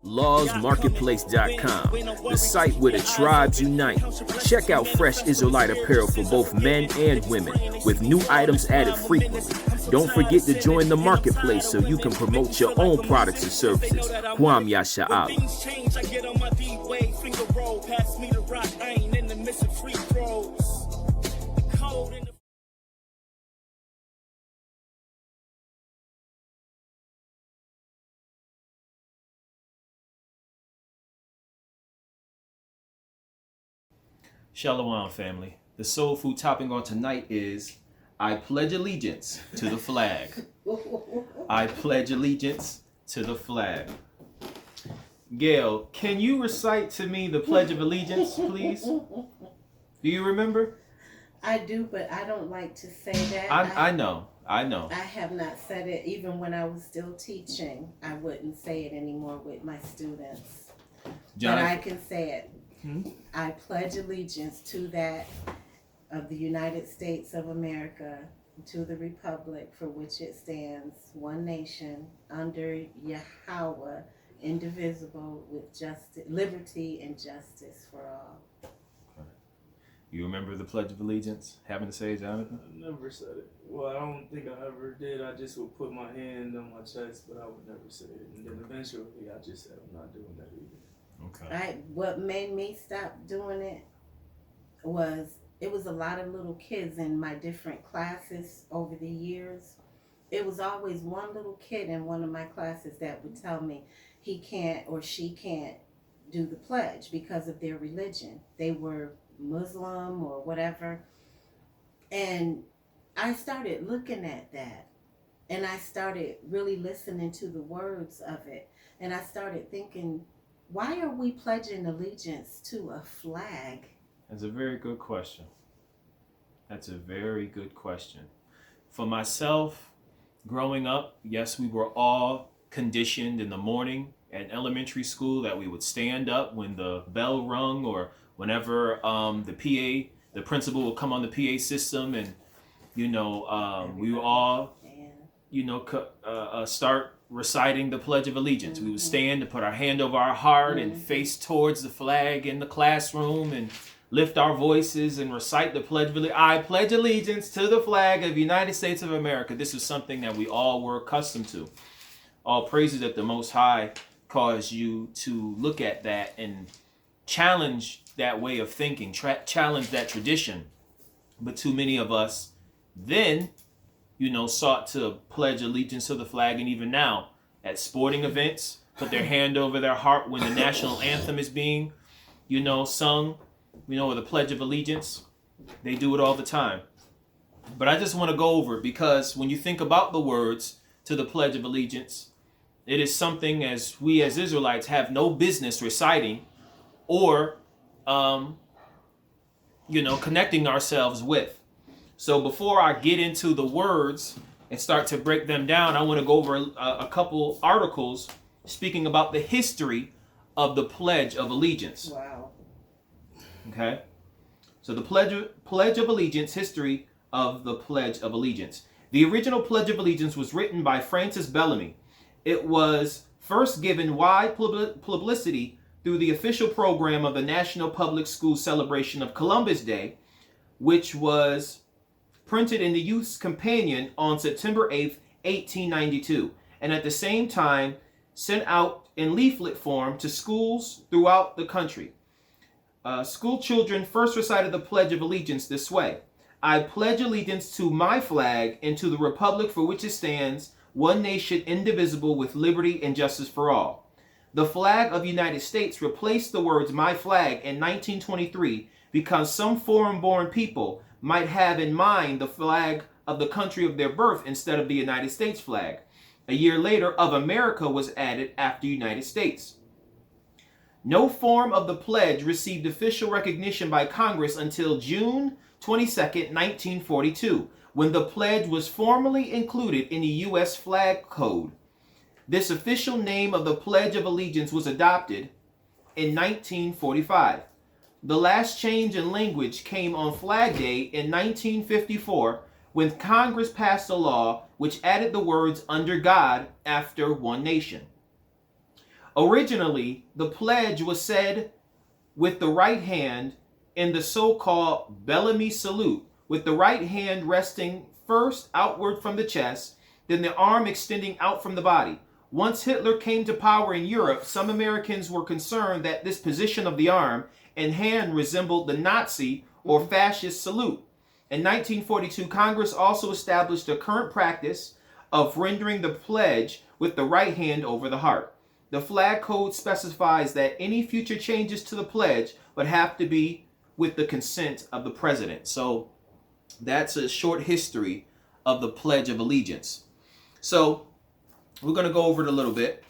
LawsMarketplace.com, the site where the tribes unite. Check out fresh Israelite apparel for both men and women, with new items added frequently. Don't forget to join the marketplace so you can promote your own products and services. Kwam Yasha'Allah. Shalom, family. The soul food topping on tonight is I pledge allegiance to the flag. I pledge allegiance to the flag. Gail, can you recite to me the Pledge of Allegiance, please? Do you remember? I do, but I don't like to say that. I know. I have not said it even when I was still teaching. I wouldn't say it anymore with my students. But I can say it. I pledge allegiance to that of the United States of America, to the republic for which it stands, one nation, under Yahweh, indivisible, with justice, liberty and justice for all. You remember the Pledge of Allegiance? Having to say it, Jonathan? I never said it. Well, I don't think I ever did. I just would put my hand on my chest, but I would never say it. And then eventually I just said, I'm not doing that either. Okay. What made me stop doing it was a lot of little kids in my different classes over the years. It was always one little kid in one of my classes that would tell me he can't or she can't do the pledge because of their religion. They were Muslim or whatever. And I started looking at that, and I started really listening to the words of it. And I started thinking, why are we pledging allegiance to a flag? That's a very good question. For myself, growing up, yes, we were all conditioned in the morning at elementary school that we would stand up when the bell rung, or whenever the principal would come on the PA system, and we would all, start reciting the Pledge of Allegiance. We would stand and put our hand over our heart and face towards the flag in the classroom and lift our voices and recite the Pledge of Allegiance. I pledge allegiance to the flag of the United States of America. This is something that we all were accustomed to. All praises that the Most High caused you to look at that and challenge that way of thinking, challenge that tradition. But too many of us then sought to pledge allegiance to the flag, and even now at sporting events, put their hand over their heart when the national anthem is being, sung, or the Pledge of Allegiance. They do it all the time. But I just want to go over it because when you think about the words to the Pledge of Allegiance, it is something as we as Israelites have no business reciting or, connecting ourselves with. So before I get into the words and start to break them down, I want to go over a couple articles speaking about the history of the Pledge of Allegiance. Wow. Okay. So the Pledge of Allegiance, history of the Pledge of Allegiance. The original Pledge of Allegiance was written by Francis Bellamy. It was first given wide publicity through the official program of the National Public School celebration of Columbus Day, which was printed in the Youth's Companion on September 8th, 1892, and at the same time sent out in leaflet form to schools throughout the country. School children first recited the Pledge of Allegiance this way: I pledge allegiance to my flag and to the republic for which it stands, one nation indivisible with liberty and justice for all. The flag of the United States replaced the words my flag in 1923 because some foreign-born people might have in mind the flag of the country of their birth instead of the United States flag. A year later, of America was added after United States. No form of the pledge received official recognition by Congress until June 22nd, 1942, when the pledge was formally included in the U.S. Flag Code. This official name of the Pledge of Allegiance was adopted in 1945. The last change in language came on Flag Day in 1954, when Congress passed a law which added the words "under God" after one nation. Originally, the pledge was said with the right hand in the so-called Bellamy salute, with the right hand resting first outward from the chest, then the arm extending out from the body. Once Hitler came to power in Europe, some Americans were concerned that this position of the arm and hand resembled the Nazi or fascist salute. In 1942, Congress also established a current practice of rendering the pledge with the right hand over the heart. The flag code specifies that any future changes to the pledge would have to be with the consent of the president. So that's a short history of the Pledge of Allegiance. So we're going to go over it a little bit.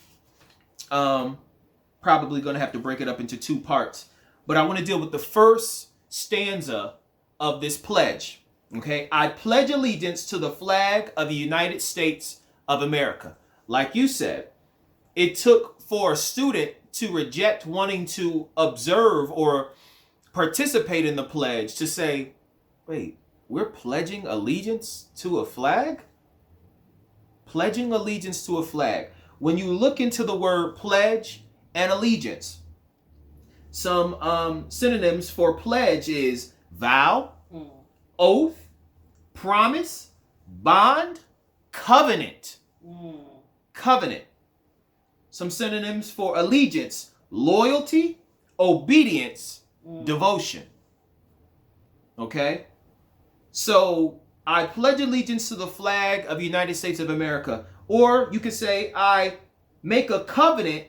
Probably going to have to break it up into two parts. But I want to deal with the first stanza of this pledge. Okay, I pledge allegiance to the flag of the United States of America. Like you said, it took for a student to reject wanting to observe or participate in the pledge to say, wait, we're pledging allegiance to a flag? Pledging allegiance to a flag. When you look into the word pledge and allegiance, some synonyms for pledge is vow, oath, promise, bond, covenant. Covenant. Some synonyms for allegiance: loyalty, obedience, devotion. Okay? So, I pledge allegiance to the flag of the United States of America. Or you could say, I make a covenant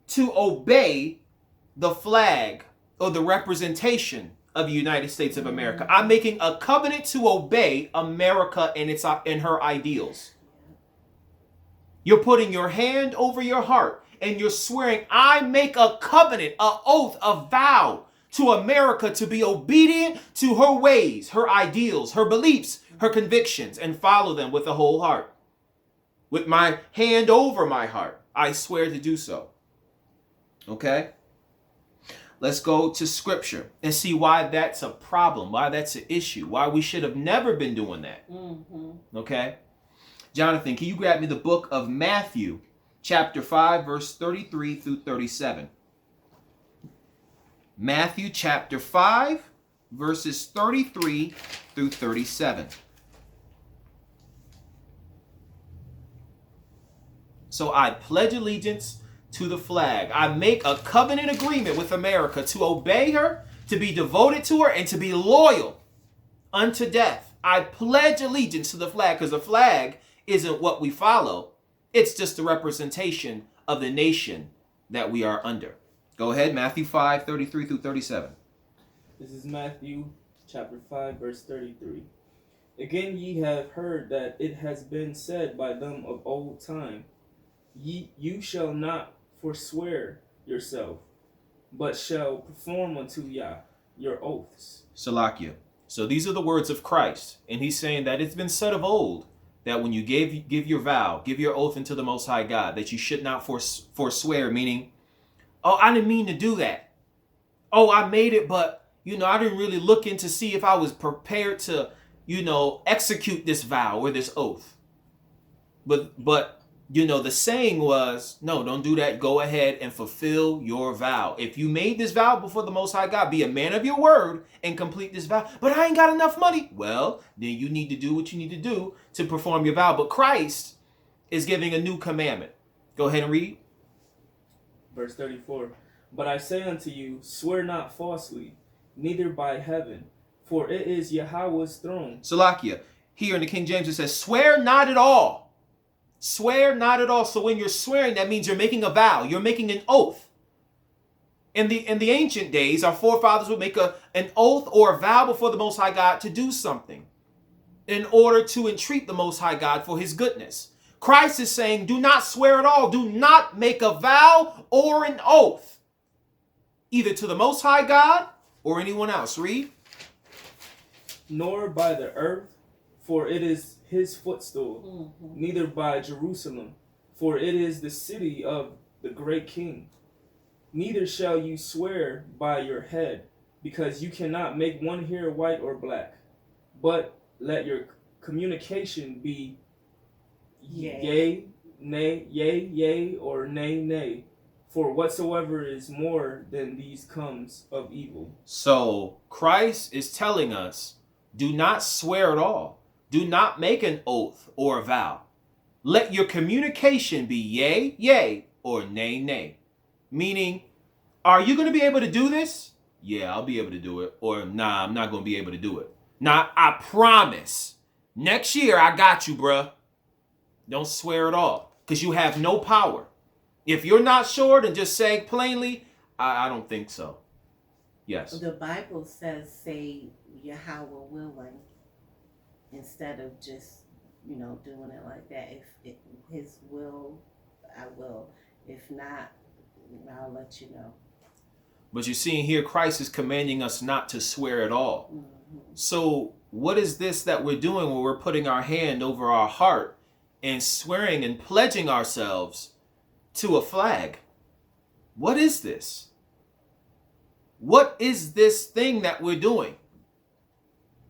to obey the flag or the representation of the United States of America. I'm making a covenant to obey America and her ideals. You're putting your hand over your heart and you're swearing, I make a covenant, an oath, a vow to America to be obedient to her ways, her ideals, her beliefs, her convictions, and follow them with a whole heart. With my hand over my heart, I swear to do so. Okay? Let's go to scripture and see why that's a problem, why that's an issue, why we should have never been doing that. Okay? Jonathan, can you grab me the book of Matthew, chapter 5, verse 33 through 37? Matthew, chapter 5, verses 33 through 37. So I pledge allegiance to the flag. I make a covenant agreement with America to obey her, to be devoted to her, and to be loyal unto death. I pledge allegiance to the flag, because the flag isn't what we follow. It's just a representation of the nation that we are under. Go ahead, Matthew 5, 33 through 37. This is Matthew chapter 5, verse 33. Again, ye have heard that it has been said by them of old time, you shall not forswear yourself, but shall perform unto Yah your oaths. Salakia. So these are the words of Christ. And he's saying that it's been said of old that when you give your vow, give your oath unto the Most High God, that you should not forswear, meaning, oh, I didn't mean to do that. Oh, I made it, but, I didn't really look in to see if I was prepared to, execute this vow or this oath. But the saying was, no, don't do that. Go ahead and fulfill your vow. If you made this vow before the Most High God, be a man of your word and complete this vow. But I ain't got enough money. Well, then you need to do what you need to do to perform your vow. But Christ is giving a new commandment. Go ahead and read. Verse 34. But I say unto you, swear not falsely, neither by heaven, for it is Yahweh's throne. Salakia. Here in the King James it says, swear not at all. Swear not at all. So when you're swearing, that means you're making a vow. You're making an oath. In the ancient days, our forefathers would make an oath or a vow before the Most High God to do something in order to entreat the Most High God for his goodness. Christ is saying, do not swear at all. Do not make a vow or an oath, either to the Most High God or anyone else. Read. Nor by the earth, for it is his footstool, neither by Jerusalem, for it is the city of the great king. Neither shall you swear by your head, because you cannot make one hair white or black. But let your communication be yea, nay, yea, yea, or nay, nay. For whatsoever is more than these comes of evil. So Christ is telling us, do not swear at all. Do not make an oath or a vow. Let your communication be yea, yea, or nay, nay. Meaning, are you going to be able to do this? Yeah, I'll be able to do it. Or nah, I'm not going to be able to do it. Nah, I promise. Next year, I got you, bruh. Don't swear at all, because you have no power. If you're not sure, then just say plainly, I don't think so. Yes. The Bible says, say Yahweh willing, instead of just, doing it like that. If his will, I will. If not, I'll let you know. But you're seeing here, Christ is commanding us not to swear at all. Mm-hmm. So what is this that we're doing when we're putting our hand over our heart and swearing and pledging ourselves to a flag? What is this? What is this thing that we're doing?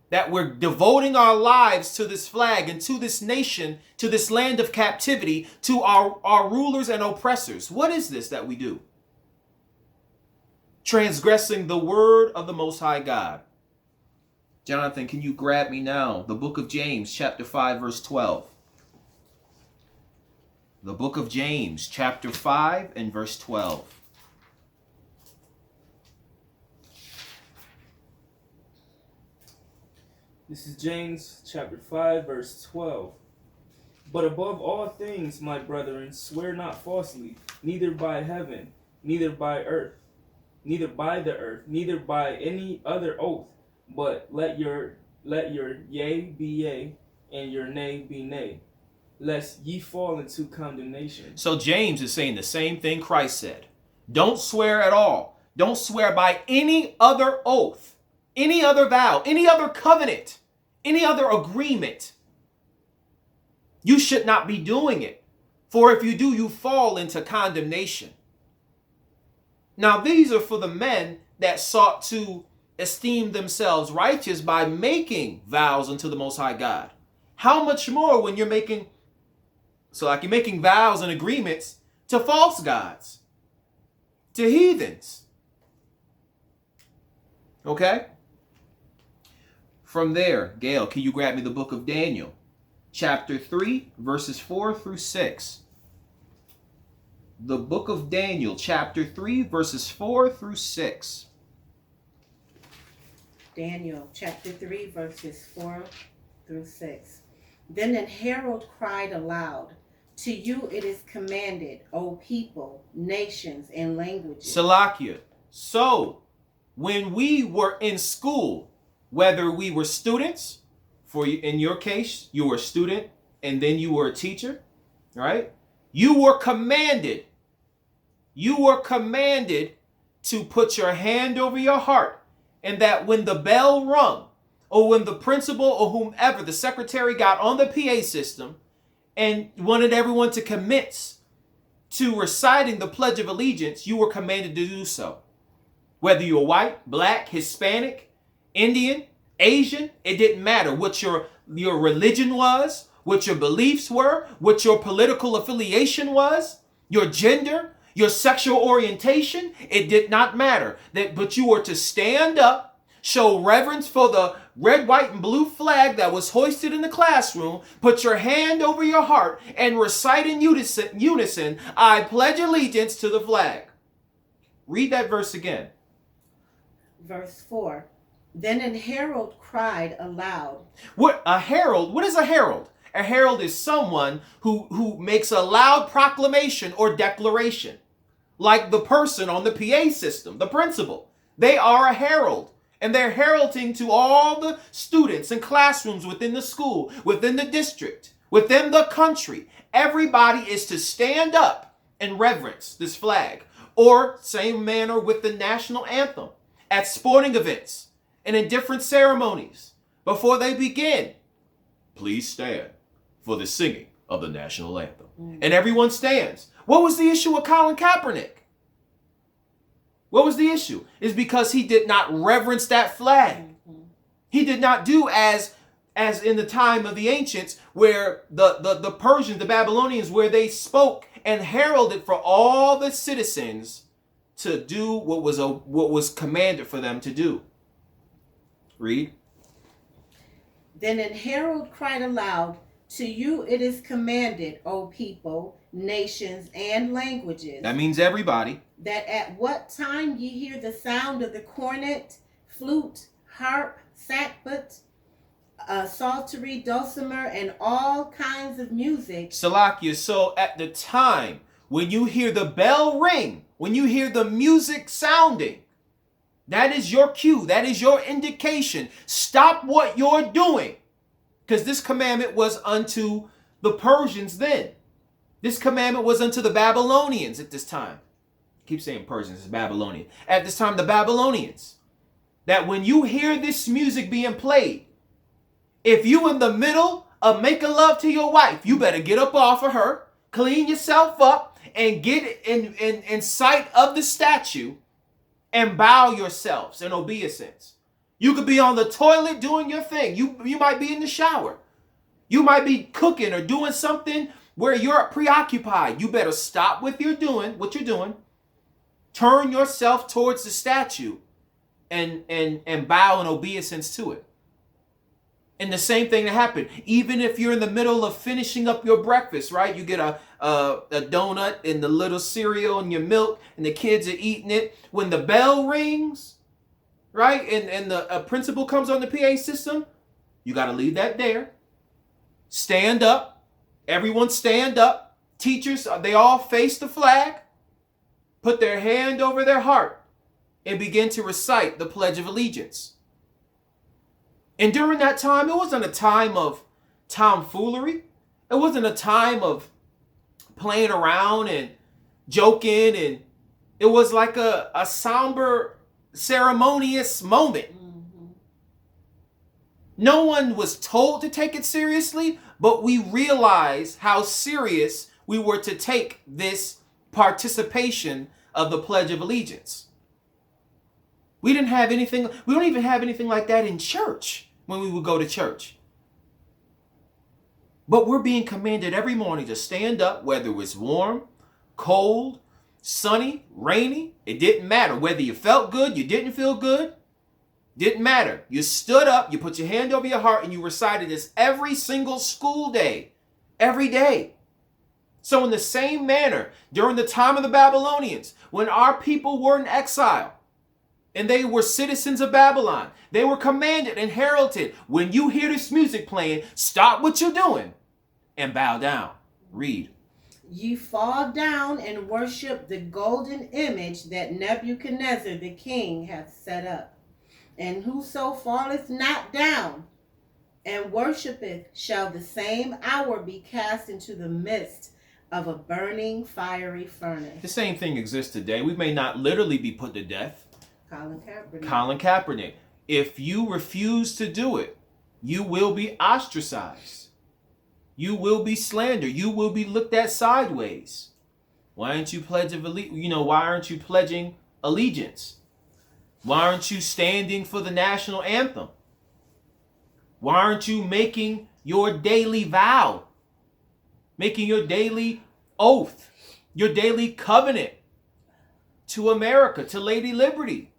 That we're devoting our lives to this flag and to this nation, to this land of captivity, to our rulers and oppressors. What is this that we do? Transgressing the word of the Most High God. Jonathan, can you grab me now? The book of James, chapter 5, verse 12. The book of James, chapter 5 and verse 12. This is James chapter 5, verse 12. But above all things, my brethren, swear not falsely, neither by heaven, neither by earth, neither by the earth, neither by any other oath, but let your yea be yea, and your nay be nay, lest ye fall into condemnation. So James is saying the same thing Christ said. Don't swear at all. Don't swear by any other oath, any other vow, any other covenant, any other agreement. You should not be doing it. For if you do, you fall into condemnation. Now, these are for the men that sought to esteem themselves righteous by making vows unto the Most High God. How much more when you're making vows and agreements to false gods, to heathens. Okay? From there, Gail, can you grab me the book of Daniel, chapter 3, verses 4 through 6. The book of Daniel, chapter 3, verses 4 through 6. Daniel, chapter 3, verses 4 through 6. Then an herald cried aloud, to you it is commanded, O people, nations, and languages. Salakia. So, when we were in school, whether we were students, in your case, you were a student, and then you were a teacher, right? You were commanded to put your hand over your heart, and that when the bell rung, or when the principal or whomever, the secretary, got on the PA system and wanted everyone to commit to reciting the Pledge of Allegiance, you were commanded to do so. Whether you were white, black, Hispanic, Indian, Asian, it didn't matter what your religion was, what your beliefs were, what your political affiliation was, your gender, your sexual orientation, it did not matter. But you were to stand up, show reverence for the red, white, and blue flag that was hoisted in the classroom, put your hand over your heart, and recite in unison, I pledge allegiance to the flag. Read that verse again. Verse 4. Then an herald cried aloud. What is a herald? A herald is someone who makes a loud proclamation or declaration. Like the person on the PA system, the principal. They are a herald. And they're heralding to all the students and classrooms within the school, within the district, within the country. Everybody is to stand up and reverence this flag. Or same manner with the national anthem at sporting events and in different ceremonies. Before they begin, please stand for the singing of the national anthem. And everyone stands. What was the issue with Colin Kaepernick? What was the issue? It's because he did not reverence that flag. He did not do as as in the time of the ancients, where the Persians, the Babylonians, where they spoke and heralded for all the citizens to do what was commanded for them to do. Read. Then an herald cried aloud, to you it is commanded, O people, nations, and languages. That means everybody. That at what time ye hear the sound of the cornet, flute, harp, sackbut, psaltery, dulcimer, and all kinds of music. Salakia, so at the time when you hear the bell ring, when you hear the music sounding, that is your cue. That is your indication. Stop what you're doing. Because this commandment was unto the Persians then. This commandment was unto the Babylonians at this time. I keep saying Persians, it's Babylonian. At this time, the Babylonians. That when you hear this music being played, if you in the middle of making love to your wife, you better get up off of her, clean yourself up, and get in sight of the statue and bow yourselves in obeisance. You could be on the toilet doing your thing. You might be in the shower. You might be cooking or doing something where you're preoccupied. You better stop what you're doing, turn yourself towards the statue and bow in obeisance to it. And the same thing that happened, even if you're in the middle of finishing up your breakfast, right? You get a donut and the little cereal and your milk, and the kids are eating it. When the bell rings, right, and the principal comes on the PA system, you got to leave that there. Stand up. Everyone stand up. Teachers, they all face the flag, put their hand over their heart, and begin to recite the Pledge of Allegiance. And during that time, it wasn't a time of tomfoolery. It wasn't a time of playing around and joking. And it was like a somber, ceremonious moment. Mm-hmm. No one was told to take it seriously, but we realized how serious we were to take this participation of the Pledge of Allegiance. We don't even have anything like that in church when we would go to church. But we're being commanded every morning to stand up, whether it was warm, cold, sunny, rainy. It didn't matter. Whether you felt good, you didn't feel good, didn't matter. You stood up, you put your hand over your heart, and you recited this every single school day, every day. So in the same manner, during the time of the Babylonians, when our people were in exile, and they were citizens of Babylon, they were commanded and heralded, when you hear this music playing, stop what you're doing and bow down. Read. Ye fall down and worship the golden image that Nebuchadnezzar the king hath set up. And whoso falleth not down and worshipeth shall the same hour be cast into the midst of a burning fiery furnace. The same thing exists today. We may not literally be put to death. Colin Kaepernick. If you refuse to do it, you will be ostracized. You will be slandered. You will be looked at sideways. Why aren't you pledging allegiance? Why aren't you standing for the national anthem? Why aren't you making your daily vow? Making your daily oath, your daily covenant to America, to Lady Liberty.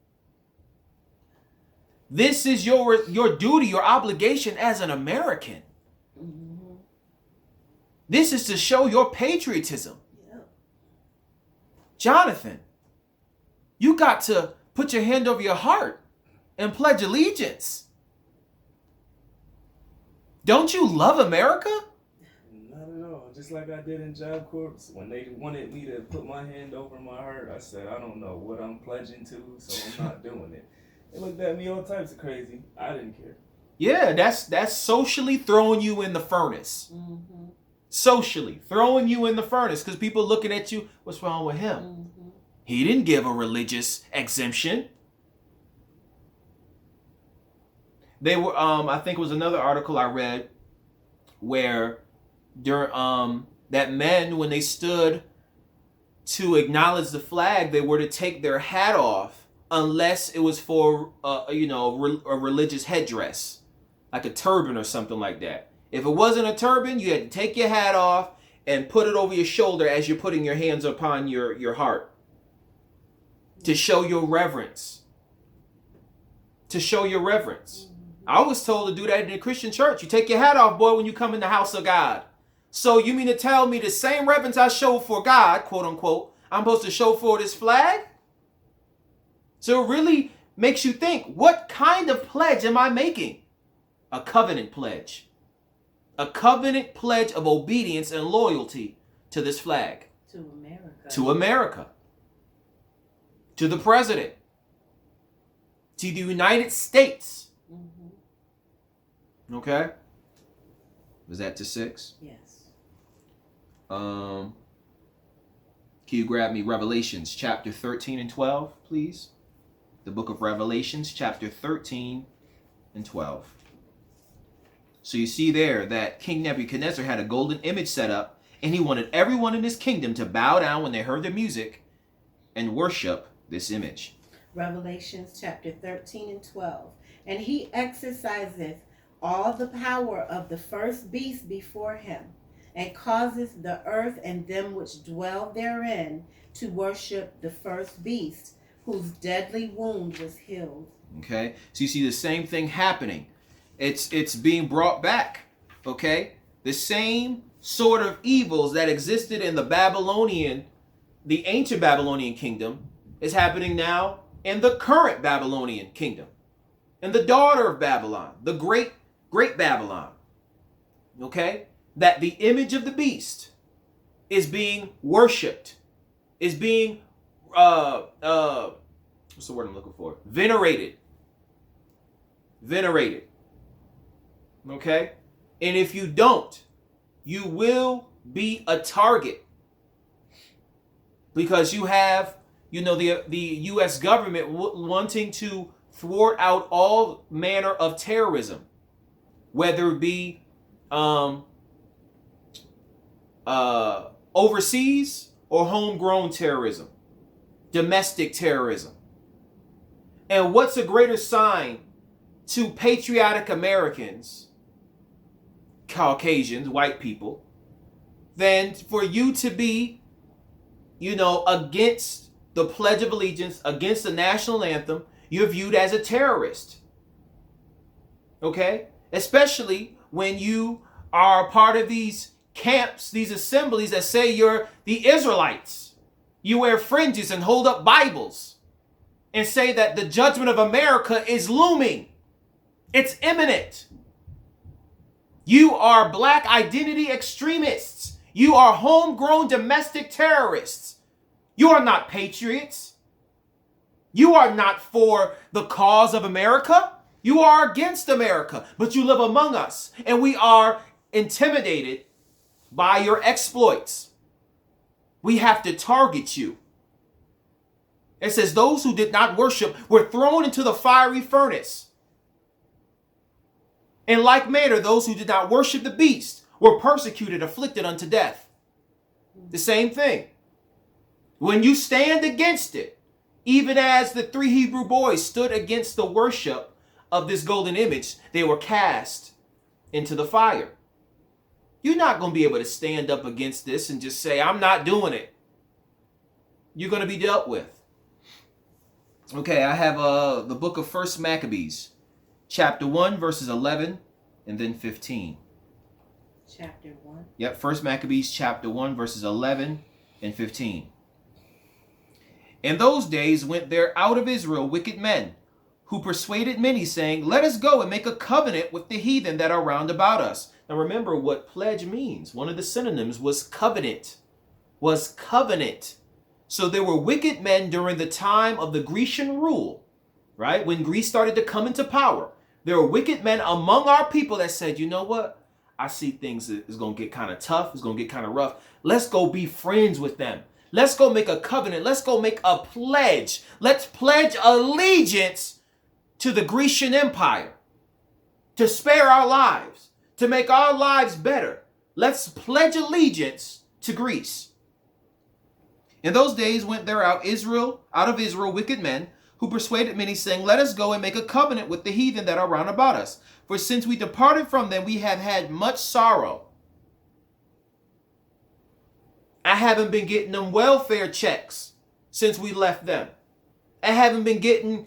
This is your duty, your obligation as an American. Mm-hmm. This is to show your patriotism. Yeah. Jonathan, you got to put your hand over your heart and pledge allegiance. Don't you love America? Not at all. Just like I did in Job Corps. When they wanted me to put my hand over my heart, I said, I don't know what I'm pledging to, so I'm not doing it. They looked at me all types of crazy. I didn't care. Yeah, that's socially throwing you in the furnace. Mm-hmm. Socially throwing you in the furnace because people looking at you, what's wrong with him? Mm-hmm. He didn't give a religious exemption. They were, I think it was another article I read where that men, when they stood to acknowledge the flag, they were to take their hat off unless it was for a religious headdress, like a turban or something like that. If it wasn't a turban, you had to take your hat off and put it over your shoulder as you're putting your hands upon your heart to show your reverence. To show your reverence. I was told to do that in the Christian church. You take your hat off, boy, when you come in the house of God. So you mean to tell me the same reverence I show for God, quote unquote, I'm supposed to show for this flag? So it really makes you think, what kind of pledge am I making? A covenant pledge. A covenant pledge of obedience and loyalty to this flag. To America. To America. To the president. To the United States. Mm-hmm. Okay? Was that to 6? Yes. Can you grab me Revelations chapter 13 and 12, please? The book of Revelations chapter 13 and 12. So you see there that King Nebuchadnezzar had a golden image set up, and he wanted everyone in his kingdom to bow down when they heard the music and worship this image. Revelations chapter 13 and 12. And he exerciseth all the power of the first beast before him, and causes the earth and them which dwell therein to worship the first beast, whose deadly wound was healed. Okay, so you see the same thing happening. It's being brought back. Okay, the same sort of evils that existed in the ancient Babylonian kingdom is happening now in the current Babylonian kingdom, and the daughter of Babylon, the great Babylon. Okay, that the image of the beast is being worshipped, is being what's the word I'm looking for? Venerated. Okay? And if you don't, you will be a target. Because you have, the U.S. government wanting to thwart out all manner of terrorism, whether it be overseas or homegrown terrorism, domestic terrorism. And what's a greater sign to patriotic Americans, Caucasians, white people, than for you to be, against the Pledge of Allegiance, against the national anthem? You're viewed as a terrorist. Okay? Especially when you are part of these camps, these assemblies that say you're the Israelites. You wear fringes and hold up Bibles and say that the judgment of America is looming. It's imminent. You are black identity extremists. You are homegrown domestic terrorists. You are not patriots. You are not for the cause of America. You are against America, but you live among us, and we are intimidated by your exploits. We have to target you. It says those who did not worship were thrown into the fiery furnace. In like manner, those who did not worship the beast were persecuted, afflicted unto death. The same thing. When you stand against it, even as the 3 Hebrew boys stood against the worship of this golden image, they were cast into the fire. You're not going to be able to stand up against this and just say, I'm not doing it. You're going to be dealt with. Okay, I have the book of 1 Maccabees, chapter 1, verses 11 and then 15. Chapter 1? Yep, 1 Maccabees, chapter 1, verses 11 and 15. In those days went there out of Israel wicked men, who persuaded many, saying, let us go and make a covenant with the heathen that are round about us. Now remember what pledge means. One of the synonyms was covenant. So there were wicked men during the time of the Grecian rule, right? When Greece started to come into power, there were wicked men among our people that said, you know what? I see things is going to get kind of tough. It's going to get kind of rough. Let's go be friends with them. Let's go make a covenant. Let's go make a pledge. Let's pledge allegiance to the Grecian Empire, to spare our lives, to make our lives better. Let's pledge allegiance to Greece. In those days went there out of Israel wicked men, who who persuaded many, saying, let us go and make a covenant with the heathen that are round about us. For since we departed from them, we have had much sorrow. I haven't been getting them welfare checks since we left them. I haven't been getting,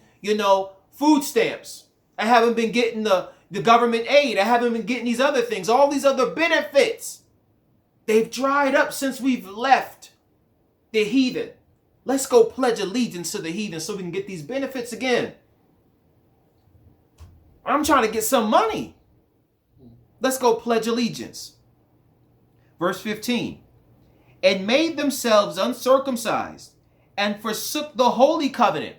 food stamps. I haven't been getting the government aid. I haven't been getting these other things, all these other benefits. They've dried up since we've left the heathen. Let's go pledge allegiance to the heathen so we can get these benefits again. I'm trying to get some money. Let's go pledge allegiance. Verse 15. And made themselves uncircumcised and forsook the holy covenant.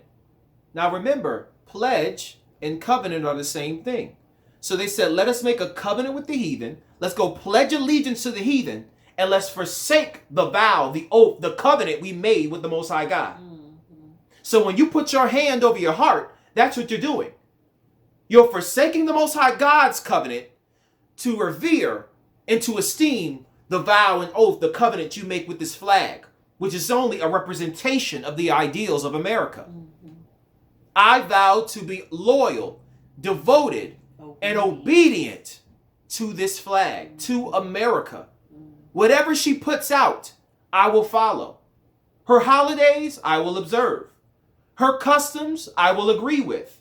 Now remember, pledge and covenant are the same thing. So they said, let us make a covenant with the heathen. Let's go pledge allegiance to the heathen. And let's forsake the vow, the oath, the covenant we made with the Most High God. Mm-hmm. So when you put your hand over your heart, that's what you're doing. You're forsaking the Most High God's covenant to revere and to esteem the vow and oath, the covenant you make with this flag, which is only a representation of the ideals of America. Mm-hmm. I vow to be loyal, devoted, and obedient to this flag, to America. Whatever she puts out, I will follow. Her holidays, I will observe. Her customs, I will agree with.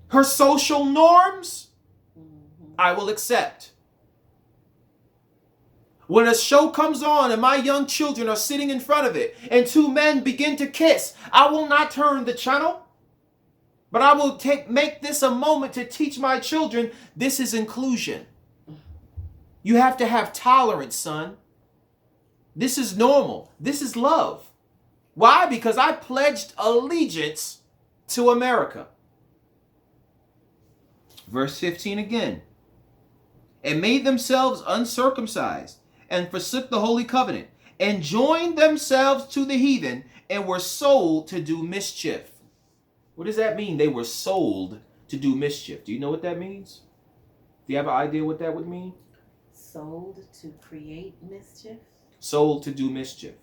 Her social norms, I will accept. When a show comes on and my young children are sitting in front of it and two men begin to kiss, I will not turn the channel, but I will make this a moment to teach my children this is inclusion. You have to have tolerance, son. This is normal. This is love. Why? Because I pledged allegiance to America. Verse 15 again. And made themselves uncircumcised and forsook the holy covenant and joined themselves to the heathen and were sold to do mischief. What does that mean? They were sold to do mischief. Do you know what that means? Do you have an idea what that would mean? Sold to create mischief? Sold to do mischief.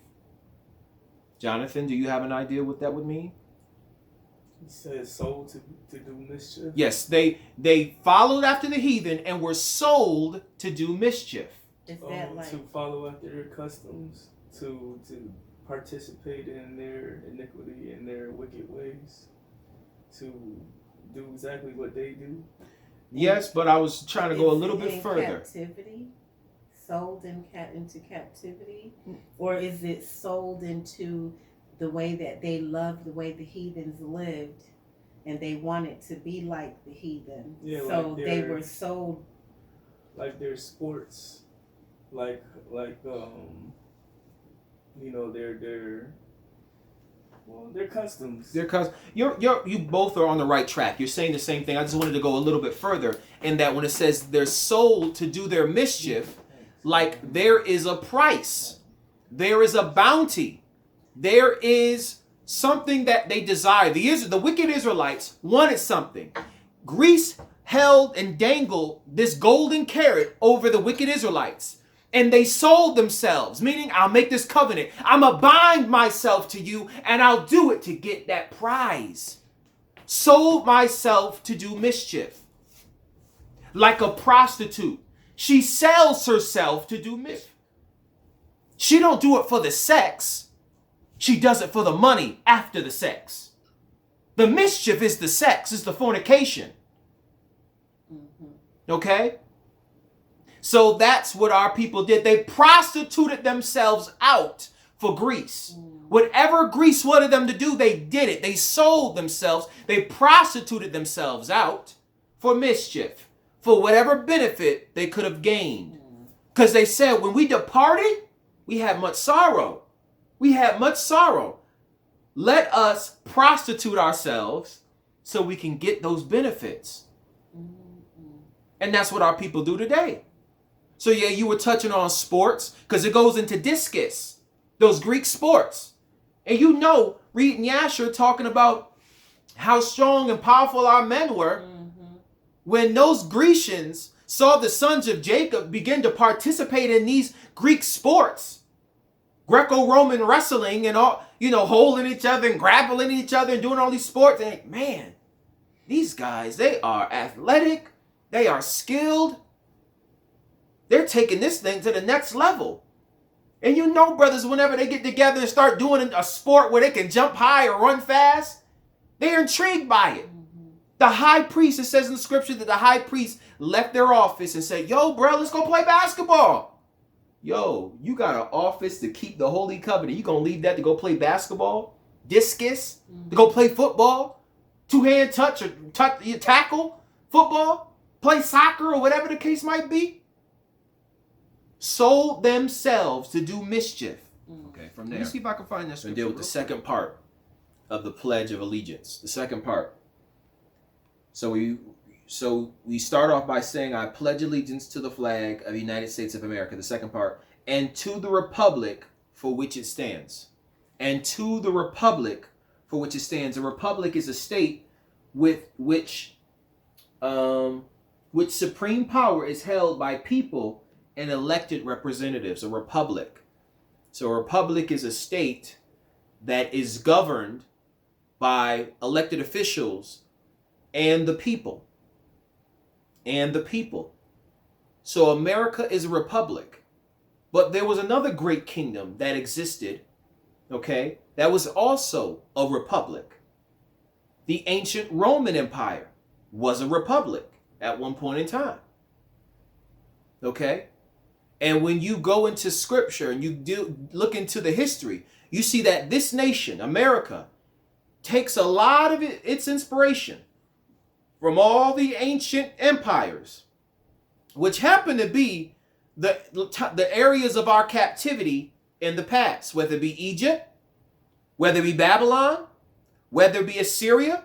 Jonathan, do you have an idea what that would mean? He says sold to do mischief. Yes, they followed after the heathen and were sold to do mischief. Is that like to follow after their customs, to participate in their iniquity and their wicked ways, to do exactly what they do? Yes, but I was trying to go a little bit further. Captivity? Sold into captivity? Or is it sold into the way that they loved, the way the heathens lived, and they wanted to be like the heathen? Yeah, so like they were sold. Like their sports, like their customs. You both are on the right track. You're saying the same thing. I just wanted to go a little bit further in that when it says they're sold to do their mischief, like there is a price, there is a bounty, there is something that they desire. The wicked Israelites wanted something. Greece held and dangled this golden carrot over the wicked Israelites. And they sold themselves, meaning I'll make this covenant. I'm going to bind myself to you and I'll do it to get that prize. Sold myself to do mischief. Like a prostitute. She sells herself to do mischief. She don't do it for the sex. She does it for the money after the sex. The mischief is the sex, is the fornication. Okay? So that's what our people did. They prostituted themselves out for Greece. Whatever Greece wanted them to do, they did it. They sold themselves. They prostituted themselves out for mischief, for whatever benefit they could have gained. Because they said, when we departed, we had much sorrow. We had much sorrow. Let us prostitute ourselves so we can get those benefits. And that's what our people do today. So yeah, you were touching on sports because it goes into discus, those Greek sports. And you know, reading Yasher talking about how strong and powerful our men were. When those Grecians saw the sons of Jacob begin to participate in these Greek sports, Greco-Roman wrestling and all, holding each other and grappling each other and doing all these sports. And man, these guys, they are athletic. They are skilled. They're taking this thing to the next level. And brothers, whenever they get together and start doing a sport where they can jump high or run fast, they're intrigued by it. The high priest, it says in the scripture that the high priest left their office and said, yo, bro, let's go play basketball. Yo, you got an office to keep the Holy Covenant. You going to leave that to go play basketball, discus, to go play football, two-hand touch or tackle, football, play soccer or whatever the case might be? Sold themselves to do mischief. Okay, from there. Let me see if I can find this and deal with the second part of the Pledge of Allegiance. The second part. So we start off by saying, I pledge allegiance to the flag of the United States of America. The second part, and to the republic for which it stands. And to the republic for which it stands. A republic is a state with which supreme power is held by people and elected representatives. A republic. So a republic is a state that is governed by elected officials and the people. And the people. So America is a republic. But there was another great kingdom that existed, okay, that was also a republic. The ancient Roman Empire was a republic at one point in time. Okay? And when you go into scripture and you look into the history, you see that this nation, America, takes a lot of its inspiration from all the ancient empires, which happen to be the areas of our captivity in the past, whether it be Egypt, whether it be Babylon, whether it be Assyria,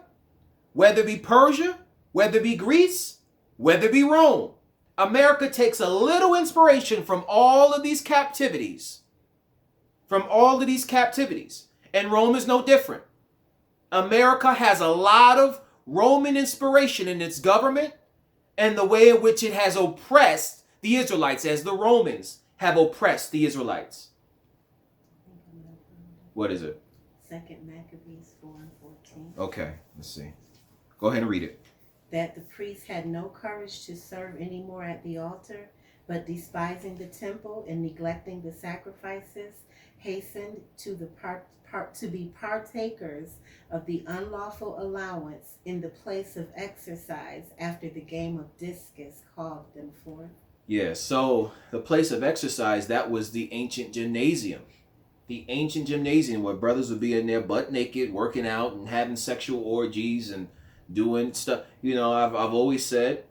whether it be Persia, whether it be Greece, whether it be Rome. America takes a little inspiration from all of these captivities. And Rome is no different. America has a lot of Roman inspiration in its government and the way in which it has oppressed the Israelites as the Romans have oppressed the Israelites. What is it? 2nd Maccabees 4:14. Okay, let's see. Go ahead and read it. That the priests had no courage to serve anymore at the altar, but despising the temple and neglecting the sacrifices, hastened to be partakers of the unlawful allowance in the place of exercise after the game of discus called them forth. Yeah, so the place of exercise, that was the ancient gymnasium. The ancient gymnasium where brothers would be in there butt naked, working out and having sexual orgies and doing stuff. I've always said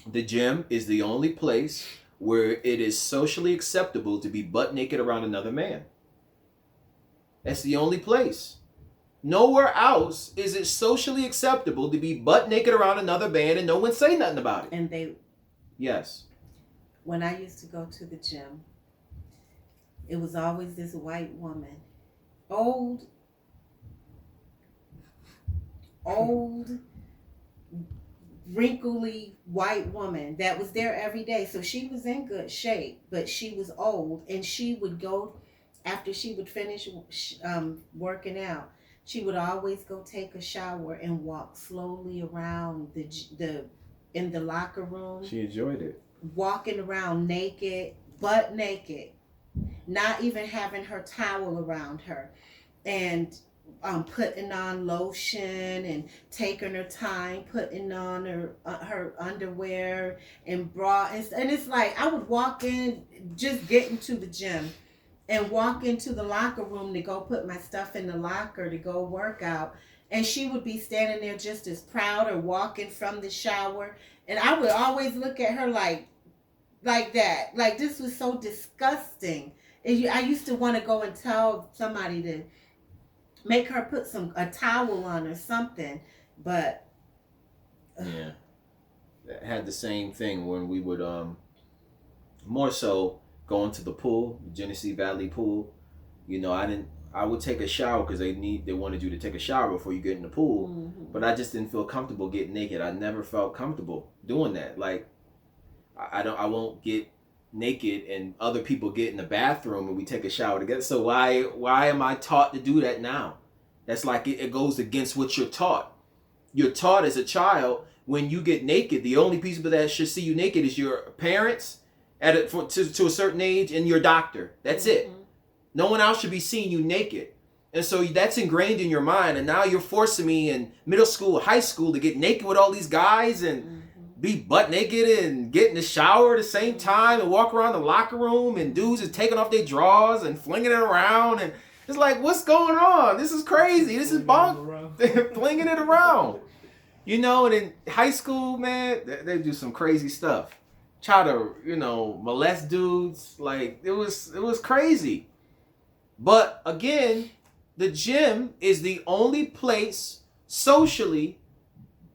the gym is the only place where it is socially acceptable to be butt naked around another man. That's the only place. Nowhere else is it socially acceptable to be butt naked around another man and no one say nothing about it. And Yes. When I used to go to the gym, it was always this white woman, old, wrinkly white woman that was there every day. So she was in good shape, but she was old, and she would go after she would finish working out. She would always go take a shower and walk slowly around in the locker room. She enjoyed it. Walking around naked, butt naked, not even having her towel around her, and putting on lotion and taking her time, putting on her underwear and bra. And it's like I would walk in, just get into the gym and walk into the locker room to go put my stuff in the locker to go work out. And she would be standing there just as proud or walking from the shower. And I would always look at her like that. Like, this was so disgusting. And I used to want to go and tell somebody to make her put a towel on or something. But yeah, I had the same thing when we would more so go into the pool, the Genesee Valley pool. I would take a shower because they wanted you to take a shower before you get in the pool. Mm-hmm. But I just didn't feel comfortable getting naked. I never felt comfortable doing that. Like, I won't get naked and other people get in the bathroom and we take a shower together. So why am I taught to do that now? That's like it goes against what you're taught. You're taught as a child, when you get naked, the only people that should see you naked is your parents to a certain age and your doctor. That's it. No one else should be seeing you naked. And so that's ingrained in your mind. And now you're forcing me in middle school, high school to get naked with all these guys and be butt naked and get in the shower at the same time and walk around the locker room and dudes is taking off their drawers and flinging it around. And it's like, what's going on? This is crazy. This is bonk. Flinging it around. You know, and in high school, man, they do some crazy stuff. Try to, molest dudes. Like, it was crazy. But again, the gym is the only place socially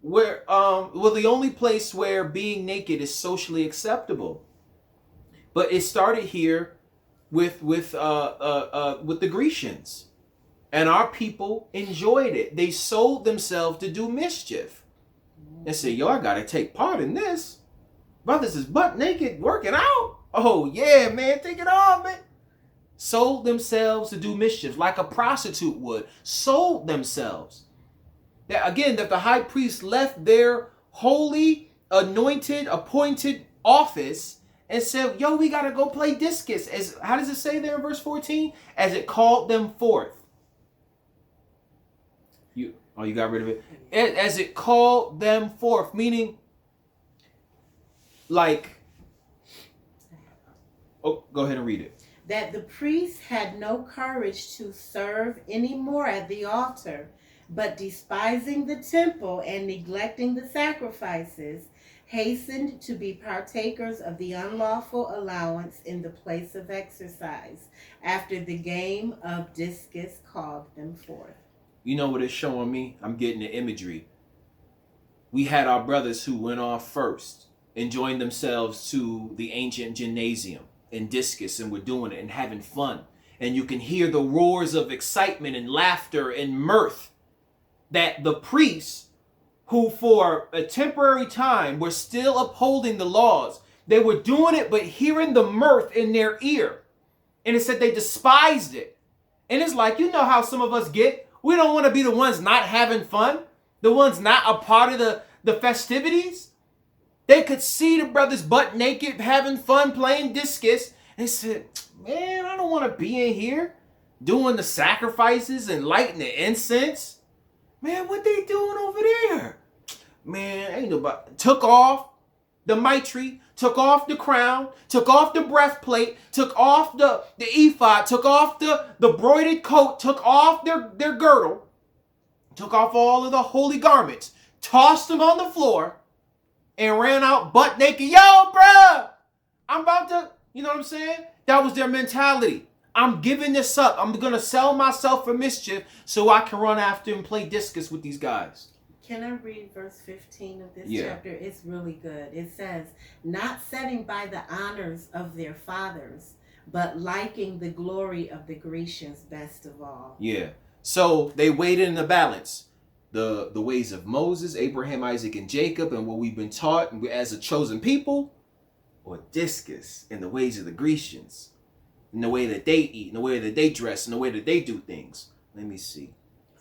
where the only place where being naked is socially acceptable. But it started here with the Grecians, and our people enjoyed it. They sold themselves to do mischief and say, "Yo, I gotta take part in this. Brothers is butt naked working out. Oh yeah, man, take it off, man." Sold themselves to do mischief like a prostitute would. Sold themselves. That the high priest left their holy, anointed, appointed office and said, "Yo, we gotta go play discus." How does it say there in verse 14? As it called them forth. You got rid of it? As it called them forth, meaning like, oh, go ahead and read it. That the priests had no courage to serve any more at the altar, but despising the temple and neglecting the sacrifices, hastened to be partakers of the unlawful allowance in the place of exercise, after the game of discus called them forth. You know what it's showing me? I'm getting the imagery. We had our brothers who went off first and joined themselves to the ancient gymnasium and discus, and were doing it and having fun. And you can hear the roars of excitement and laughter and mirth that the priests, who for a temporary time were still upholding the laws, they were doing it but hearing the mirth in their ear. And it said they despised it. And it's like, you know how some of us get. We don't want to be the ones not having fun, the ones not a part of the festivities. They could see the brothers butt naked, having fun, playing discus. They said, "Man, I don't want to be in here doing the sacrifices and lighting the incense. Man, what they doing over there? Man, ain't nobody." Took off the mitre, took off the crown, took off the breastplate, took off the ephod, took off the broidered coat, took off their girdle, took off all of the holy garments, tossed them on the floor, and ran out butt naked. "Yo, bruh, I'm about to," you know what I'm saying? That was their mentality. "I'm giving this up. I'm going to sell myself for mischief so I can run after and play discus with these guys." Can I read verse 15 of this chapter? It's really good. It says, "Not setting by the honors of their fathers, but liking the glory of the Grecians best of all." Yeah. So they weighed in the balance. The ways of Moses, Abraham, Isaac, and Jacob, and what we've been taught as a chosen people, or discus in the ways of the Grecians, in the way that they eat, in the way that they dress, in the way that they do things. Let me see.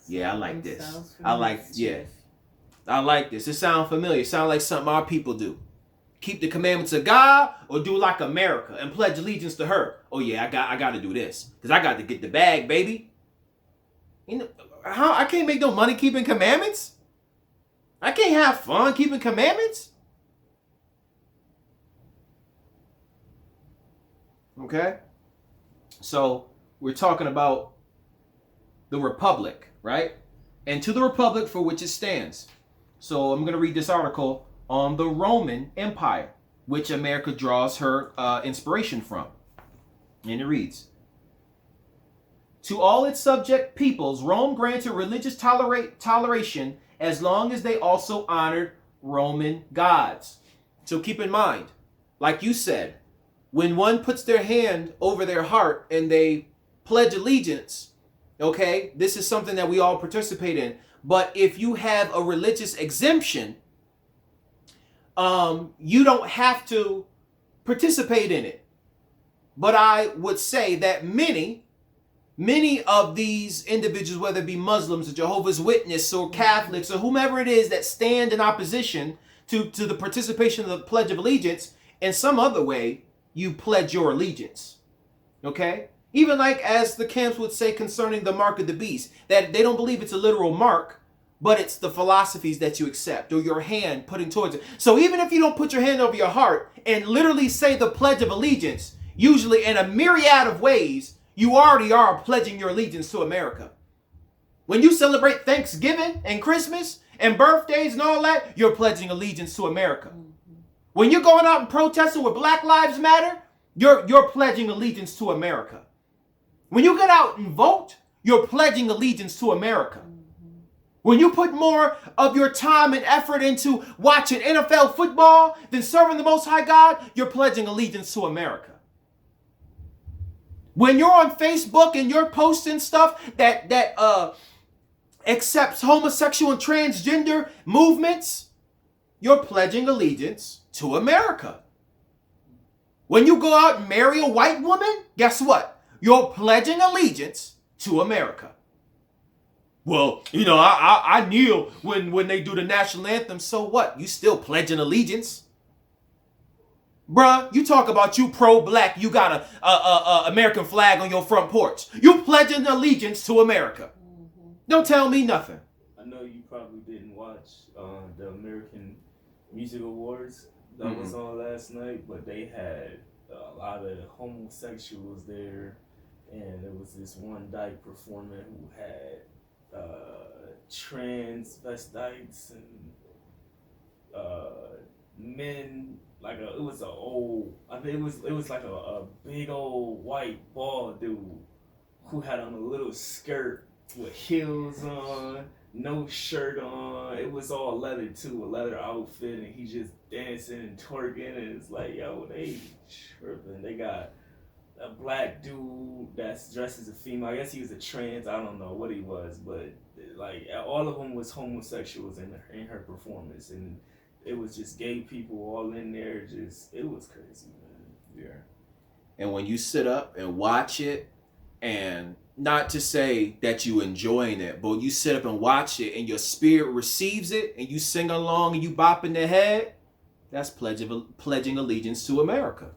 Yeah, I like this. I like this. It sounds familiar. It sounds like something our people do. Keep the commandments of God, or do like America and pledge allegiance to her. "Oh yeah, I got to do this because I got to get the bag, baby." You know, how I can't make no money keeping commandments? I can't have fun keeping commandments? Okay? So, we're talking about the republic, right? And to the republic for which it stands. So, I'm going to read this article on the Roman Empire, which America draws her inspiration from. And it reads, "To all its subject peoples, Rome granted religious toleration as long as they also honored Roman gods." So keep in mind, like you said, when one puts their hand over their heart and they pledge allegiance, okay, this is something that we all participate in. But if you have a religious exemption, you don't have to participate in it. but I would say that many of these individuals, whether it be Muslims or Jehovah's Witnesses or Catholics or whomever it is that stand in opposition to the participation of the Pledge of Allegiance, in some other way, you pledge your allegiance. Okay? Even like as the camps would say concerning the mark of the beast, that they don't believe it's a literal mark, but it's the philosophies that you accept or your hand putting towards it. So even if you don't put your hand over your heart and literally say the Pledge of Allegiance, usually in a myriad of ways, you already are pledging your allegiance to America. When you celebrate Thanksgiving and Christmas and birthdays and all that, you're pledging allegiance to America. When you're going out and protesting with Black Lives Matter, you're pledging allegiance to America. When you get out and vote, you're pledging allegiance to America. When you put more of your time and effort into watching NFL football than serving the Most High God, you're pledging allegiance to America. When you're on Facebook and you're posting stuff that accepts homosexual and transgender movements, you're pledging allegiance to America. When you go out and marry a white woman, guess what? You're pledging allegiance to America. Well, you know, I kneel when they do the national anthem. So what? You still pledging allegiance. Bruh, you talk about you pro-black, you got a American flag on your front porch. You pledging allegiance to America. Don't tell me nothing. I know you probably didn't watch the American Music Awards that was on last night, but they had a lot of homosexuals there, and there was this one dyke performer who had transvestites and men, like it was like a big old white bald dude who had on a little skirt with heels on, no shirt on. It was all leather too, a leather outfit, and he just dancing and twerking, and it's like, yo, they tripping. They got a black dude that's dressed as a female. I guess he was a trans. I don't know what he was, but like all of them was homosexuals in her performance, and it was just gay people all in there. Just, it was crazy, man. Yeah. And when you sit up and watch it, and not to say that you enjoying it, but you sit up and watch it and your spirit receives it and you sing along and you bop in the head, that's pledging allegiance to America.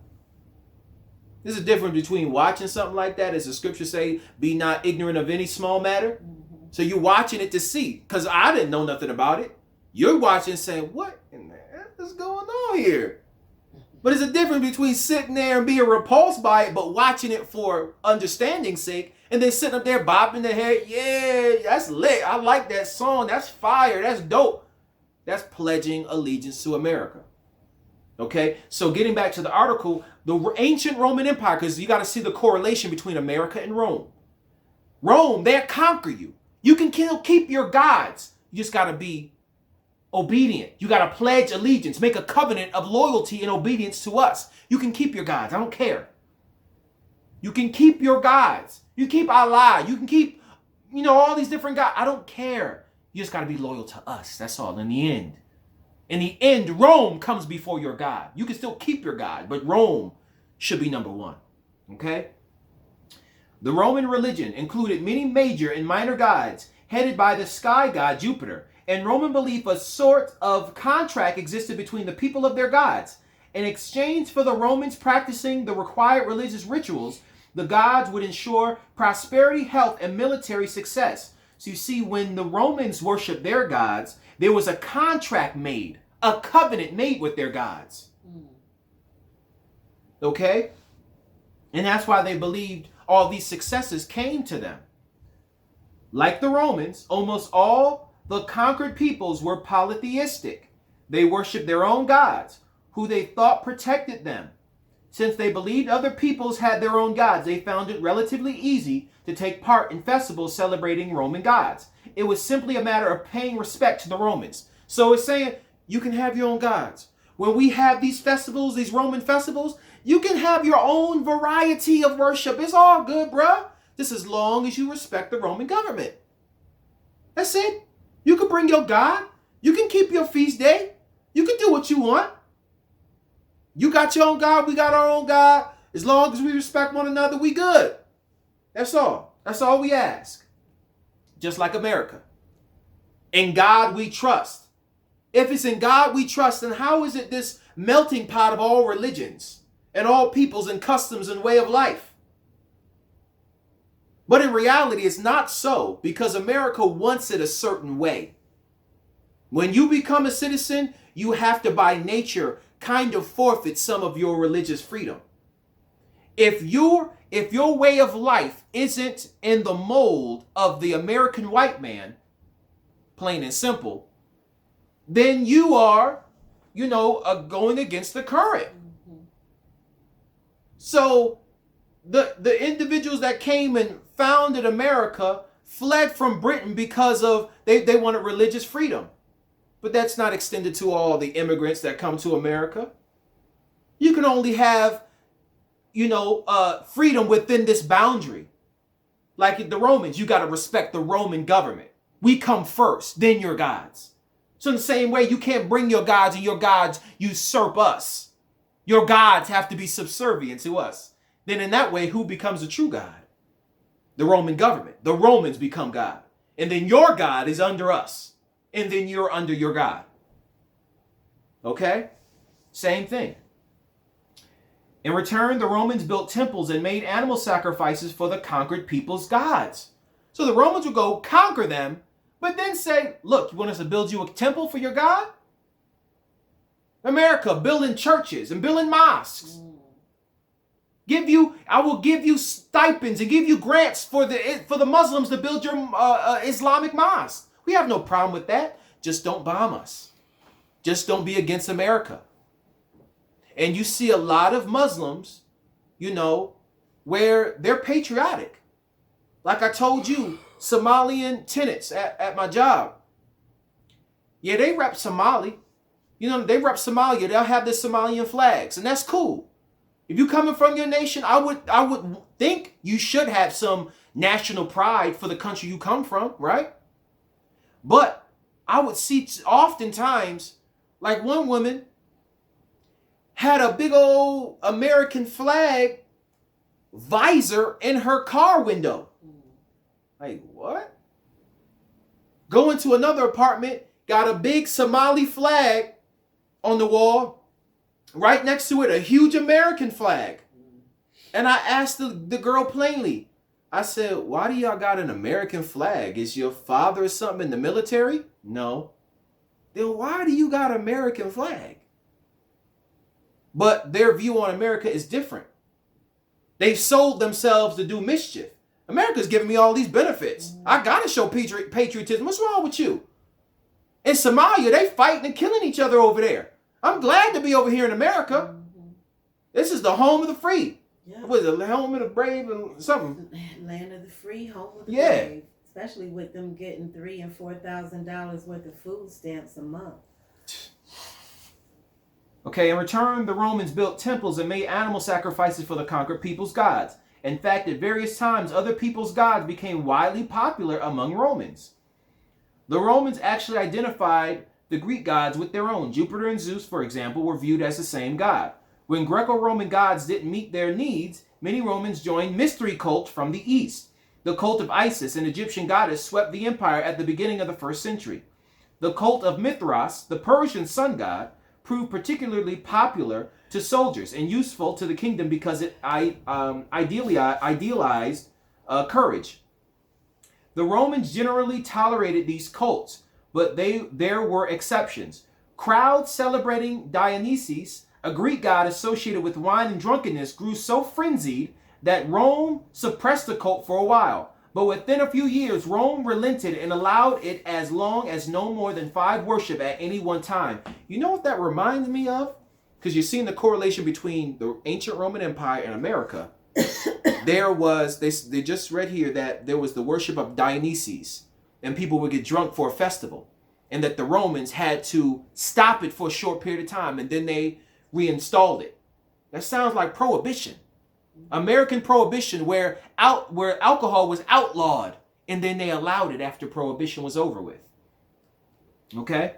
There's a difference between watching something like that, as the scriptures say, be not ignorant of any small matter. So you're watching it to see, because I didn't know nothing about it. You're watching saying, what in the heck is going on here? But there's a difference between sitting there and being repulsed by it, but watching it for understanding's sake, and then sitting up there bopping the head. Yeah, that's lit. I like that song. That's fire. That's dope. That's pledging allegiance to America. Okay, so getting back to the article, the ancient Roman Empire, because you got to see the correlation between America and Rome. Rome, they'll conquer you. You can keep your gods. You just got to be obedient. You got to pledge allegiance, make a covenant of loyalty and obedience to us. You can keep your gods. I don't care. You can keep your gods. You keep Allah. You can keep, all these different gods. I don't care. You just got to be loyal to us. That's all. In the end, Rome comes before your God. You can still keep your God, but Rome should be number one. Okay? The Roman religion included many major and minor gods headed by the sky god Jupiter. In Roman belief, a sort of contract existed between the people of their gods. In exchange for the Romans practicing the required religious rituals, the gods would ensure prosperity, health, and military success. So you see, when the Romans worshiped their gods, there was a contract made, a covenant made with their gods. Okay? And that's why they believed all these successes came to them. Like the Romans, almost all the conquered peoples were polytheistic. They worshiped their own gods, who they thought protected them. Since they believed other peoples had their own gods, they found it relatively easy to take part in festivals celebrating Roman gods. It was simply a matter of paying respect to the Romans. So it's saying you can have your own gods. When we have these festivals, these Roman festivals, you can have your own variety of worship. It's all good, bruh. Just as long as you respect the Roman government. That's it. You can bring your God. You can keep your feast day. You can do what you want. You got your own God. We got our own God. As long as we respect one another, we good. That's all. That's all we ask. Just like America. In God we trust. If it's in God we trust, then how is it this melting pot of all religions and all peoples and customs and way of life? But in reality, it's not so, because America wants it a certain way. When you become a citizen, you have to, by nature, kind of forfeit some of your religious freedom. If your way of life isn't in the mold of the American white man, plain and simple, then you are, going against the current. Mm-hmm. So the individuals that came and founded America fled from Britain because of they wanted religious freedom. But that's not extended to all the immigrants that come to America. You can only have, freedom within this boundary. Like the Romans, you got to respect the Roman government. We come first, then your gods. So in the same way, you can't bring your gods and your gods usurp us. Your gods have to be subservient to us. Then in that way, who becomes the true God? The Roman government. The Romans become God. And then your God is under us. And then you're under your God. Okay? Same thing. In return, the Romans built temples and made animal sacrifices for the conquered people's gods. So the Romans would go conquer them, but then say, look, you want us to build you a temple for your God? America, building churches and building mosques. I will give you stipends and give you grants for the Muslims to build your Islamic mosque. We have no problem with that. Just don't bomb us. Just don't be against America. And you see a lot of Muslims, where they're patriotic. Like I told you, Somalian tenants at my job. Yeah, they rep Somali. They rep Somalia. They'll have their Somalian flags, and that's cool. If you coming from your nation, I would think you should have some national pride for the country you come from, right? But I would see oftentimes, like one woman had a big old American flag visor in her car window. Like, what? Going to another apartment, got a big Somali flag on the wall. Right next to it, a huge American flag. And I asked the girl plainly, I said, why do y'all got an American flag? Is your father or something in the military? No. Then why do you got an American flag? But their view on America is different. They've sold themselves to do mischief. America's giving me all these benefits. I got to show patriotism. What's wrong with you? In Somalia, they fighting and killing each other over there. I'm glad to be over here in America. Mm-hmm. This is the home of the free. Yeah. What is it? The home of the brave and something? Land of the free, home of the brave. Especially with them getting $3,000 and $4,000 worth of food stamps a month. Okay, in return, the Romans built temples and made animal sacrifices for the conquered people's gods. In fact, at various times, other people's gods became widely popular among Romans. The Romans actually identified the Greek gods with their own. Jupiter and Zeus, for example, were viewed as the same god. When Greco-Roman gods didn't meet their needs, many Romans joined mystery cults from the East. The cult of Isis, an Egyptian goddess, swept the empire at the beginning of the 1st century. The cult of Mithras, the Persian sun god, proved particularly popular to soldiers and useful to the kingdom because it idealized courage. The Romans generally tolerated these cults, but there were exceptions. Crowds celebrating Dionysus, a Greek god associated with wine and drunkenness, grew so frenzied that Rome suppressed the cult for a while. But within a few years, Rome relented and allowed it as long as no more than 5 worship at any one time. You know what that reminds me of? Because you're seeing the correlation between the ancient Roman Empire and America. They just read here that there was the worship of Dionysus, and people would get drunk for a festival, and that the Romans had to stop it for a short period of time, and then they reinstalled it. That sounds like prohibition. American prohibition, where alcohol was outlawed, and then they allowed it after prohibition was over with. Okay?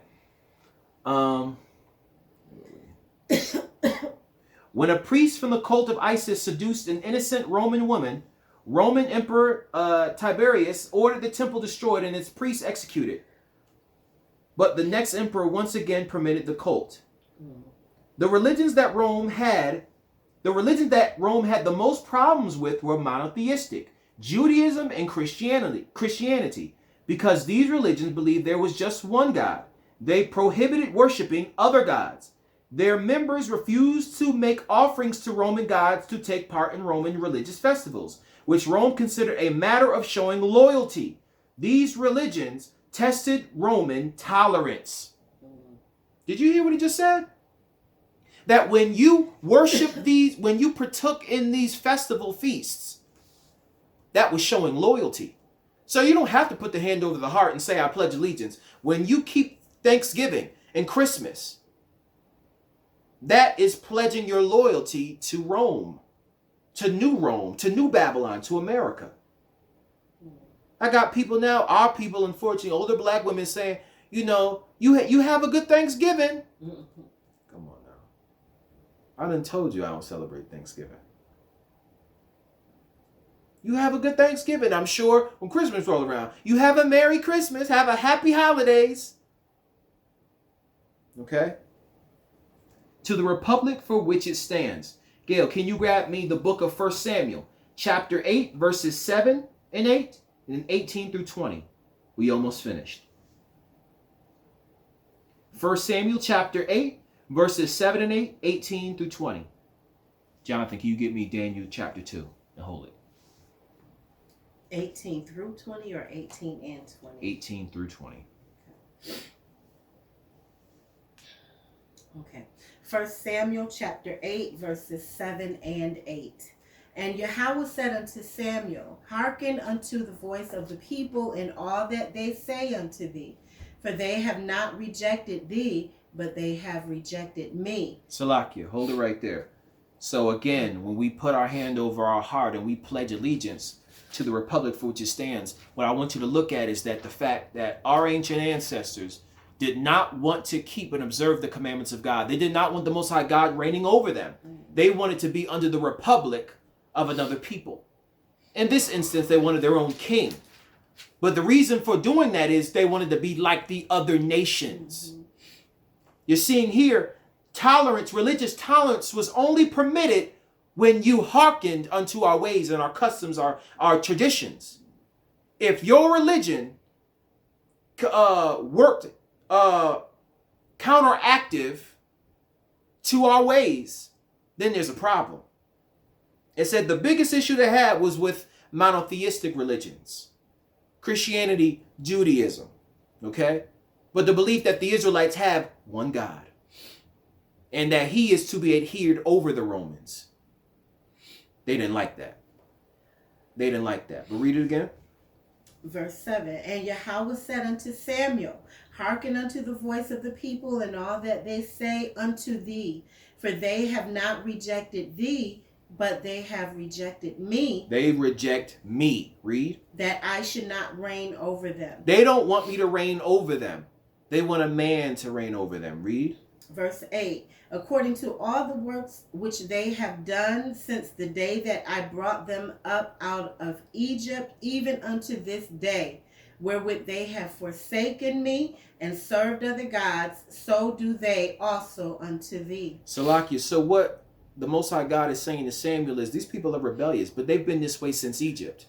When a priest from the cult of Isis seduced an innocent Roman woman, Roman Emperor Tiberius ordered the temple destroyed and its priests executed. But the next emperor once again permitted the cult. The religions that Rome had the most problems with were monotheistic, Judaism and Christianity, because these religions believed there was just one God. They prohibited worshiping other gods. Their members refused to make offerings to Roman gods to take part in Roman religious festivals, which Rome considered a matter of showing loyalty. These religions tested Roman tolerance. Did you hear what he just said? That when you worship when you partook in these festival feasts, that was showing loyalty. So you don't have to put the hand over the heart and say, I pledge allegiance. When you keep Thanksgiving and Christmas, that is pledging your loyalty to Rome, to New Babylon, to America. I got people now, our people, unfortunately, older black women saying, you know, you have a good Thanksgiving. Come on now. I done told you I don't celebrate Thanksgiving. You have a good Thanksgiving. I'm sure when Christmas rolls around, you have a Merry Christmas, have a Happy Holidays. Okay? To the republic for which it stands. Gail, can you grab me the book of 1 Samuel, chapter 8, verses 7 and 8, and then 18 through 20. We almost finished. 1 Samuel, chapter 8, verses 7 and 8, 18 through 20. Jonathan, can you get me Daniel chapter 2 and hold it? 18 through 20 or 18 and 20? 18 through 20. Okay. 1 Samuel chapter 8, verses 7 and 8. And Yahweh said unto Samuel, Hearken unto the voice of the people in all that they say unto thee, for they have not rejected thee, but they have rejected me. Salakia, hold it right there. So again, when we put our hand over our heart and we pledge allegiance to the republic for which it stands, what I want you to look at is that the fact that our ancient ancestors did not want to keep and observe the commandments of God. They did not want the Most High God reigning over them. They wanted to be under the republic of another people. In this instance, they wanted their own king. But the reason for doing that is they wanted to be like the other nations. You're seeing here, tolerance, religious tolerance was only permitted when you hearkened unto our ways and our customs, our traditions. If your religion worked counteractive to our ways, then there's a problem. It said the biggest issue they had was with monotheistic religions, Christianity, Judaism, okay? But the belief that the Israelites have one God and that he is to be adhered over the Romans. They didn't like that. They didn't like that. But read it again. Verse 7. And Yahweh said unto Samuel, Hearken unto the voice of the people and all that they say unto thee, for they have not rejected thee, but they have rejected me. They reject me. Read. That I should not reign over them. They don't want me to reign over them. They want a man to reign over them. Read. Verse 8. According to all the works which they have done since the day that I brought them up out of Egypt, even unto this day, wherewith they have forsaken me and served other gods, so do they also unto thee. Salakia, so what the Most High God is saying to Samuel is these people are rebellious, but they've been this way since Egypt.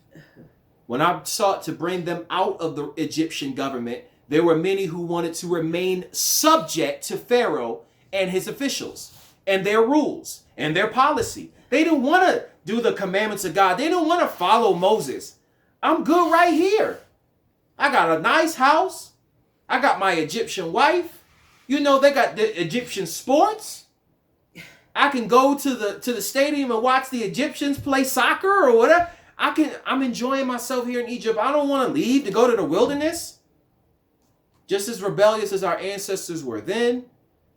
When I sought to bring them out of the Egyptian government, there were many who wanted to remain subject to Pharaoh and his officials and their rules and their policy. They didn't want to do the commandments of God. They didn't want to follow Moses. I'm good right here. I got a nice house. I got my Egyptian wife. You know, they got the Egyptian sports. I can go to the stadium and watch the Egyptians play soccer or whatever. I'm enjoying myself here in Egypt. I don't want to leave to go to the wilderness. Just as rebellious as our ancestors were then,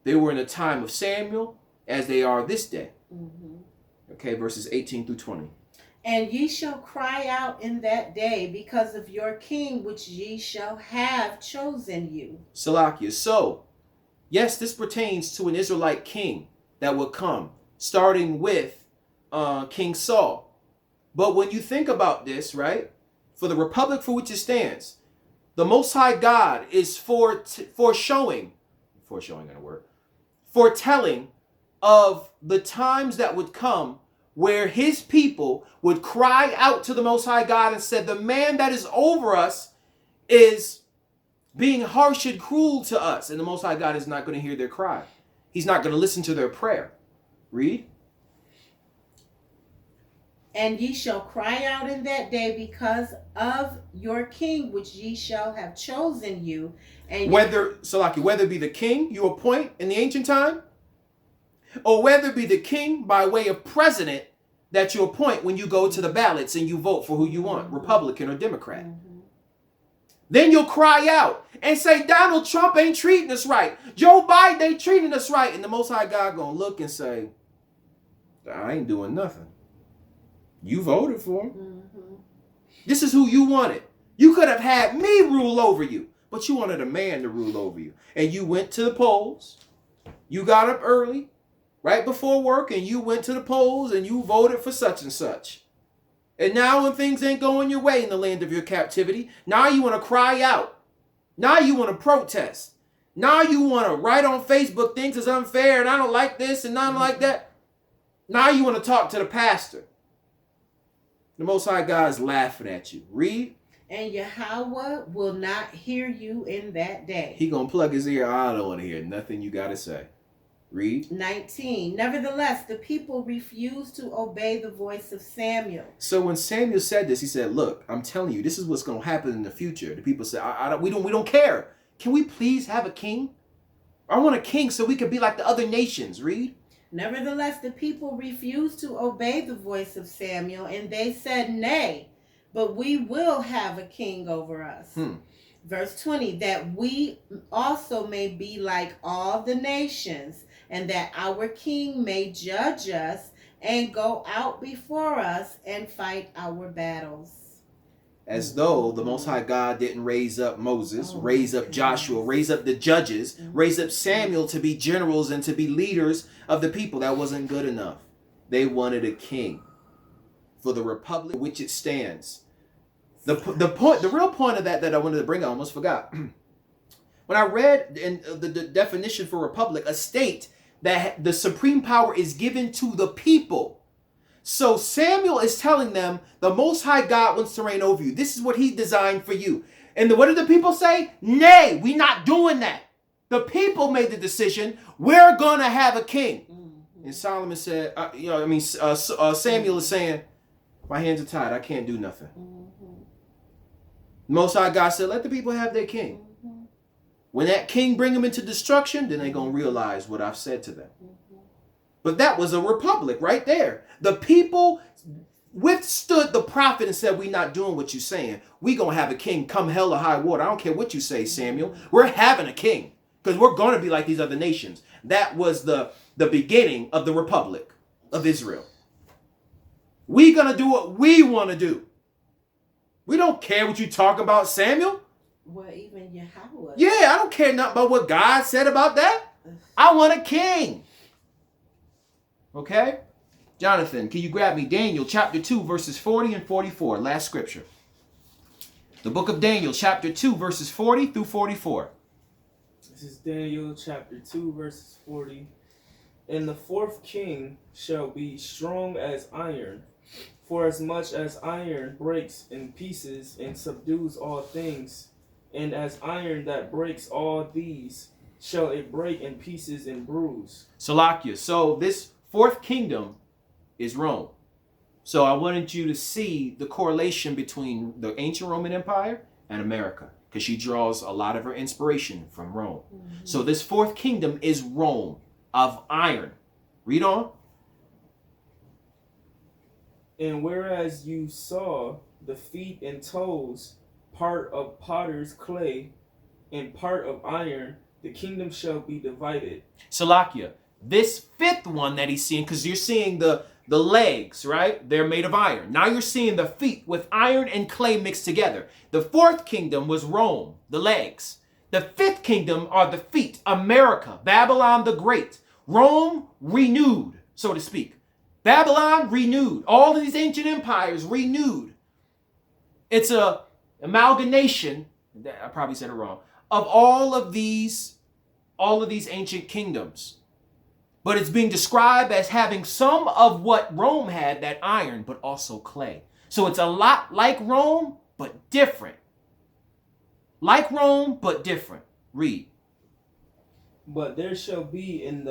they were in the time of Samuel as they are this day. Okay, verses 18 through 20. And ye shall cry out in that day because of your king, which ye shall have chosen you. Salakia. So, yes, this pertains to an Israelite king that would come, starting with King Saul. But when you think about this, right, for the republic for which it stands, the Most High God is foretelling of the times that would come where his people would cry out to the Most High God and said, the man that is over us is being harsh and cruel to us. And the Most High God is not going to hear their cry. He's not going to listen to their prayer. Read. And ye shall cry out in that day because of your king, which ye shall have chosen you. And whether it be the king you appoint in the ancient time, or whether it be the king by way of president that you appoint when you go to the ballots and you vote for who you want, Republican or Democrat. Then you'll cry out and say, Donald Trump ain't treating us right. Joe Biden ain't treating us right. And the Most High God gonna look and say, I ain't doing nothing. You voted for him. This is who you wanted. You could have had me rule over you, but you wanted a man to rule over you. And you went to the polls. You got up early, right before work, and you went to the polls and you voted for such and such. And now when things ain't going your way in the land of your captivity, now you want to cry out. Now you want to protest. Now you want to write on Facebook things is unfair and I don't like this and I don't like that. Now you want to talk to the pastor. The Most High God is laughing at you. Read. And Yahweh will not hear you in that day. He gonna plug his ear. I don't want to hear nothing you got to say. Read. 19. Nevertheless, the people refused to obey the voice of Samuel. So when Samuel said this, he said, look, I'm telling you, this is what's going to happen in the future. The people said, we don't care. Can we please have a king? I want a king so we can be like the other nations. Read. Nevertheless, the people refused to obey the voice of Samuel, and they said, nay, but we will have a king over us. Verse 20, that we also may be like all the nations, and that our king may judge us and go out before us and fight our battles. As though the Most High God didn't raise up Moses, raise up Joshua, raise up the judges, raise up Samuel to be generals and to be leaders of the people. That wasn't good enough. They wanted a king for the republic which it stands. The real point of that I wanted to bring, I almost forgot. When I read in the definition for republic, a state that the supreme power is given to the people. So Samuel is telling them the Most High God wants to reign over you. This is what he designed for you. And what did the people say? Nay, we're not doing that. The people made the decision. We're going to have a king. And Solomon said, Samuel is saying, my hands are tied. I can't do nothing. Most High God said, let the people have their king. When that king bring them into destruction, then they're going to realize what I've said to them. But that was a republic right there. The people withstood the prophet and said, we're not doing what you're saying. We're going to have a king come hell or high water. I don't care what you say, Samuel. We're having a king because we're going to be like these other nations. That was the beginning of the republic of Israel. We're going to do what we want to do. We don't care what you talk about, Samuel. Well, even Yahweh. Yeah, I don't care nothing about what God said about that. I want a king. Okay? Jonathan, can you grab me Daniel chapter 2, verses 40 and 44? Last scripture. The book of Daniel chapter 2, verses 40 through 44. This is Daniel chapter 2, verses 40. And the fourth king shall be strong as iron, for as much as iron breaks in pieces and subdues all things, and as iron that breaks all these, shall it break in pieces and bruise. Salakia. So this fourth kingdom is Rome. So I wanted you to see the correlation between the ancient Roman Empire and America, because she draws a lot of her inspiration from Rome. So this fourth kingdom is Rome of iron. Read on. And whereas you saw the feet and toes, part of potter's clay and part of iron, the kingdom shall be divided. Salakia. This fifth one that he's seeing, because you're seeing the legs, right? They're made of iron. Now you're seeing the feet with iron and clay mixed together. The fourth kingdom was Rome, the legs. The fifth kingdom are the feet, America, Babylon the Great. Rome renewed, so to speak. Babylon renewed. All of these ancient empires renewed. It's a amalgamation, I probably said it wrong, of all of these ancient kingdoms. But it's being described as having some of what Rome had, that iron, but also clay. So it's a lot like Rome, but different. Like Rome, but different. Read. But there shall be in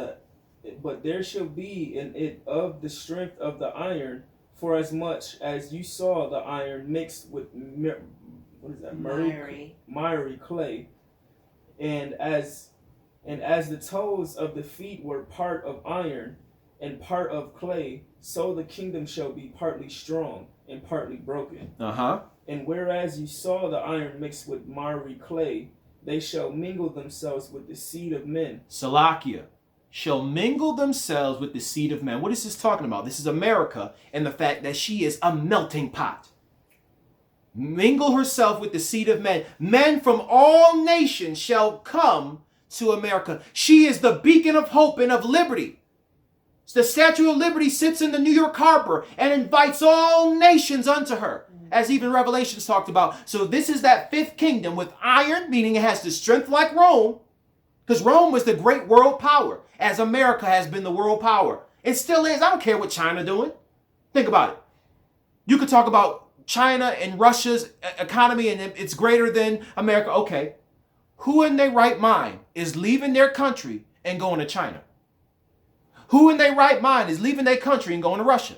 it of the strength of the iron, for as much as you saw the iron mixed with miry clay, and as the toes of the feet were part of iron and part of clay, so the kingdom shall be partly strong and partly broken. And whereas you saw the iron mixed with miry clay, they shall mingle themselves with the seed of men. Salakia. Shall mingle themselves with the seed of men. What is this talking about? This is America and the fact that she is a melting pot. Mingle herself with the seed of men. Men from all nations shall come to America. She is the beacon of hope and of liberty. The Statue of Liberty sits in the New York Harbor and invites all nations unto her, as even Revelations talked about. So this is that fifth kingdom with iron, meaning it has the strength like Rome, because Rome was the great world power, as America has been the world power. It still is. I don't care what China doing. Think about it. You could talk about China and Russia's economy and it's greater than America. Okay. Who in their right mind is leaving their country and going to China? Who in their right mind is leaving their country and going to Russia?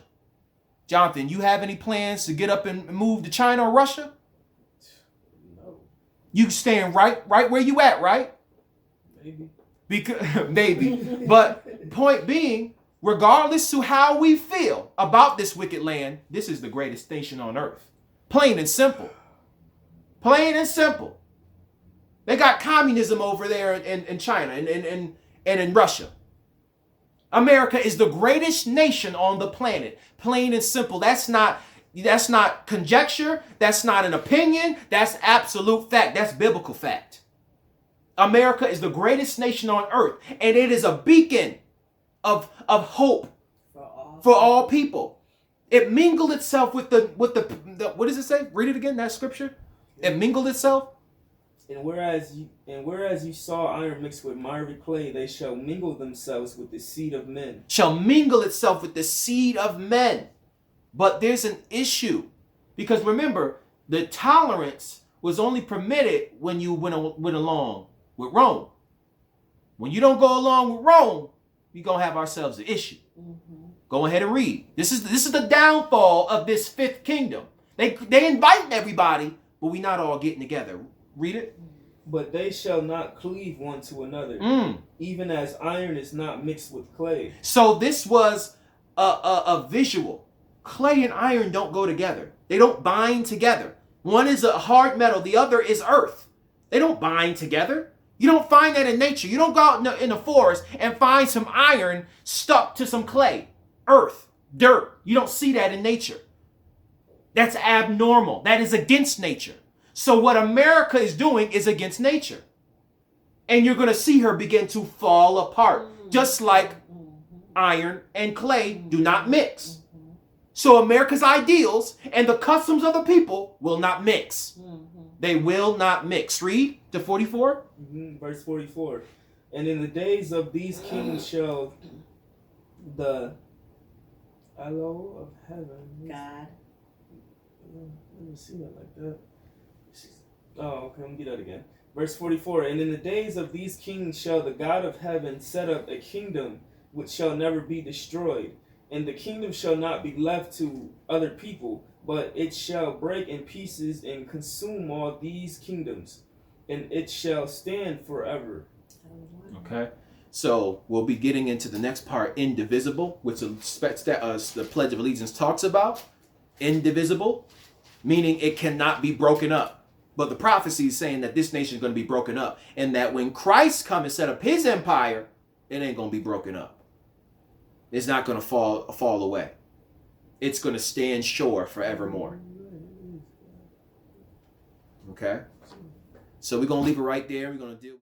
Jonathan, you have any plans to get up and move to China or Russia? No. You staying right where you at, right? Maybe. Because maybe. But point being, regardless to how we feel about this wicked land, this is the greatest nation on earth. Plain and simple. Plain and simple. They got communism over there in China and in Russia. America is the greatest nation on the planet. Plain and simple. That's not conjecture. That's not an opinion. That's absolute fact. That's biblical fact. America is the greatest nation on earth, and it is a beacon of hope for all people. It mingled itself with the what does it say? Read it again, that scripture. It mingled itself. And whereas you saw iron mixed with miry clay, they shall mingle themselves with the seed of men. Shall mingle itself with the seed of men. But there's an issue. Because remember, the tolerance was only permitted when you went along with Rome. When you don't go along with Rome, we're going to have ourselves an issue. Mm-hmm. Go ahead and read. This is the downfall of this fifth kingdom. They invite everybody, but we're not all getting together. Read it. But they shall not cleave one to another, even as iron is not mixed with clay. So this was a visual. Clay and iron don't go together. They don't bind together. One is a hard metal. The other is earth. They don't bind together. You don't find that in nature. You don't go out in the forest and find some iron stuck to some clay, earth, dirt. You don't see that in nature. That's abnormal. That is against nature. So what America is doing is against nature. And you're going to see her begin to fall apart, just like iron and clay do not mix. So America's ideals and the customs of the people will not mix. They will not mix. Read to 44. Verse 44. And in the days of these kings shall the aloe of heaven. God. Let me see that like that. Oh, okay, let me get that again. Verse 44. And in the days of these kings shall the God of heaven set up a kingdom which shall never be destroyed. And the kingdom shall not be left to other people, but it shall break in pieces and consume all these kingdoms, and it shall stand forever. Okay. So we'll be getting into the next part, indivisible, which the Pledge of Allegiance talks about. Indivisible, meaning it cannot be broken up. But the prophecy is saying that this nation is going to be broken up, and that when Christ comes and set up his empire, it ain't going to be broken up. It's not going to fall away. It's going to stand sure forevermore. Okay? So we're going to leave it right there. We're going to do...